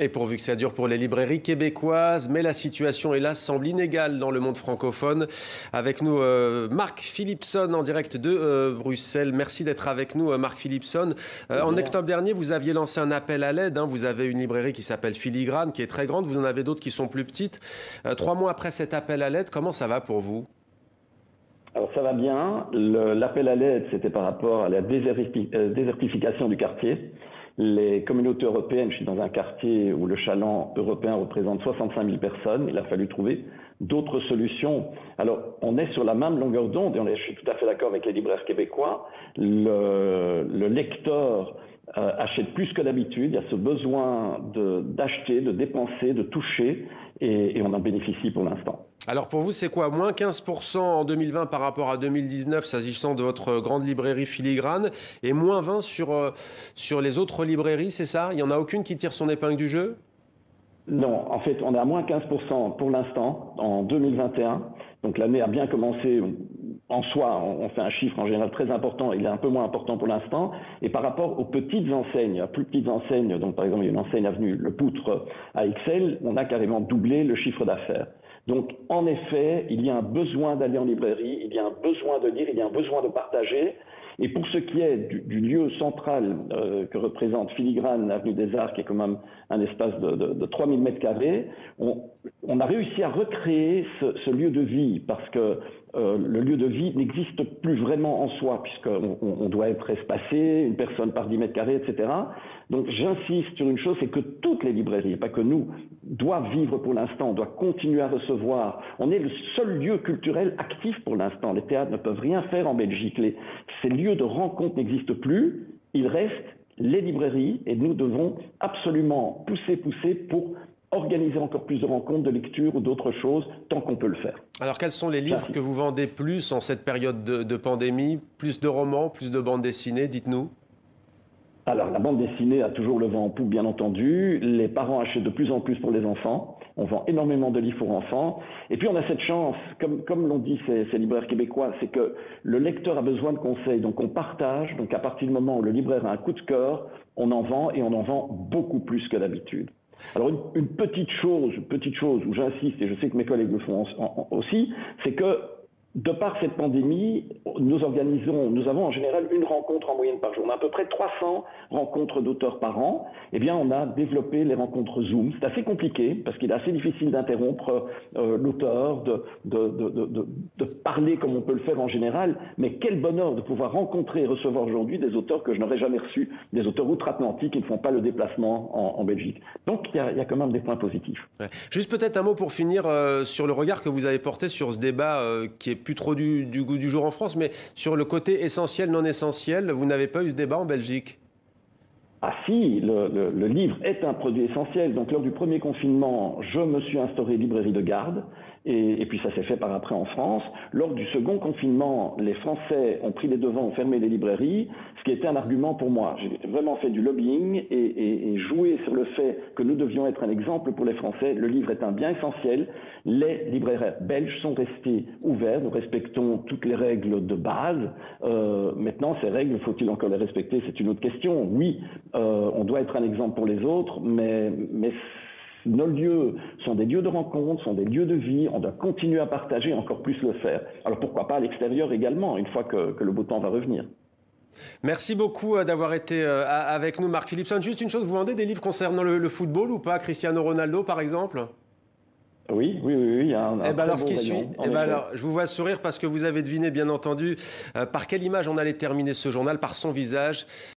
Et pourvu que ça dure pour les librairies québécoises, mais la situation, hélas, semble inégale dans le monde francophone. Avec nous, Marc Philipson, en direct de Bruxelles. Merci d'être avec nous, Marc Philipson. En octobre dernier, vous aviez lancé un appel à l'aide. Vous avez une librairie qui s'appelle Filigrane, qui est très grande. Vous en avez d'autres qui sont plus petites. 3 mois après cet appel à l'aide, comment ça va pour vous ? Alors ça va bien. L'appel à l'aide, c'était par rapport à la désertification du quartier. Les communautés européennes, je suis dans un quartier où le chaland européen représente 65 000 personnes. Il a fallu trouver d'autres solutions. Alors, on est sur la même longueur d'onde et je suis tout à fait d'accord avec les libraires québécois. Le lecteur achète plus que d'habitude. Il y a ce besoin d'acheter, de dépenser, de toucher et on en bénéficie pour l'instant. Alors pour vous, c'est quoi? Moins 15% en 2020 par rapport à 2019, s'agissant de votre grande librairie Filigrane, et moins 20 sur les autres librairies, c'est ça? Il n'y en a aucune qui tire son épingle du jeu? Non, en fait, on est à moins 15% pour l'instant, en 2021. Donc l'année a bien commencé. En soi, on fait un chiffre en général très important, il est un peu moins important pour l'instant. Et par rapport aux petites enseignes, à plus petites enseignes, donc par exemple il y a une enseigne avenue Le Poutre à Ixelles, on a carrément doublé le chiffre d'affaires. Donc, en effet, il y a un besoin d'aller en librairie, il y a un besoin de lire, il y a un besoin de partager. Et pour ce qui est du lieu central que représente Filigrane, avenue des Arts, qui est quand même un espace de 3000 mètres carrés, on a réussi à recréer ce lieu de vie, parce que le lieu de vie n'existe plus vraiment en soi, puisqu'on doit être espacé, une personne par 10 mètres carrés, etc. Donc j'insiste sur une chose, c'est que toutes les librairies, pas que nous, doivent vivre pour l'instant, doivent continuer à recevoir. On est le seul lieu culturel actif pour l'instant. Les théâtres ne peuvent rien faire en Belgique. Ces lieux de rencontre n'existent plus. Il reste les librairies et nous devons absolument pousser pour organiser encore plus de rencontres, de lecture ou d'autres choses, tant qu'on peut le faire. Alors, quels sont les livres que vous vendez plus en cette période de pandémie? Plus de romans, plus de bandes dessinées, dites-nous. Alors, la bande dessinée a toujours le vent en poupe, bien entendu. Les parents achètent de plus en plus pour les enfants. On vend énormément de livres pour enfants. Et puis, on a cette chance, comme l'ont dit ces libraires québécois, c'est que le lecteur a besoin de conseils. Donc, on partage. Donc, à partir du moment où le libraire a un coup de cœur, on en vend et on en vend beaucoup plus que d'habitude. Alors, une petite chose où j'insiste, et je sais que mes collègues le font aussi, c'est que de par cette pandémie, nous avons en général une rencontre en moyenne par jour. On a à peu près 300 rencontres d'auteurs par an. Eh bien, on a développé les rencontres Zoom. C'est assez compliqué parce qu'il est assez difficile d'interrompre l'auteur, de parler comme on peut le faire en général. Mais quel bonheur de pouvoir rencontrer et recevoir aujourd'hui des auteurs que je n'aurais jamais reçus, des auteurs outre-Atlantique qui ne font pas le déplacement en Belgique. Donc, il y a quand même des points positifs. Ouais. Juste peut-être un mot pour finir sur le regard que vous avez porté sur ce débat qui est plus trop du goût du jour en France, mais sur le côté essentiel, non essentiel, vous n'avez pas eu ce débat en Belgique? Ah si, le livre est un produit essentiel. Donc lors du premier confinement, je me suis instauré librairie de garde. Et puis ça s'est fait par après en France. Lors du second confinement, les Français ont pris les devants, ont fermé les librairies, ce qui était un argument pour moi. J'ai vraiment fait du lobbying et joué sur le fait que nous devions être un exemple pour les Français. Le livre est un bien essentiel. Les libraires belges sont restés ouverts. Nous respectons toutes les règles de base. Maintenant, ces règles, faut-il encore les respecter? C'est une autre question. Oui, on doit être un exemple pour les autres, mais nos lieux sont des lieux de rencontre, sont des lieux de vie. On doit continuer à partager et encore plus le faire. Alors pourquoi pas à l'extérieur également, une fois que le beau temps va revenir. Merci beaucoup d'avoir été avec nous, Marc Philipson. Juste une chose, vous vendez des livres concernant le football ou pas? Cristiano Ronaldo, par exemple? Oui, il y a un alors, très ce beau qui suit, rayon, alors, je vous vois sourire parce que vous avez deviné, bien entendu, par quelle image on allait terminer ce journal, par son visage.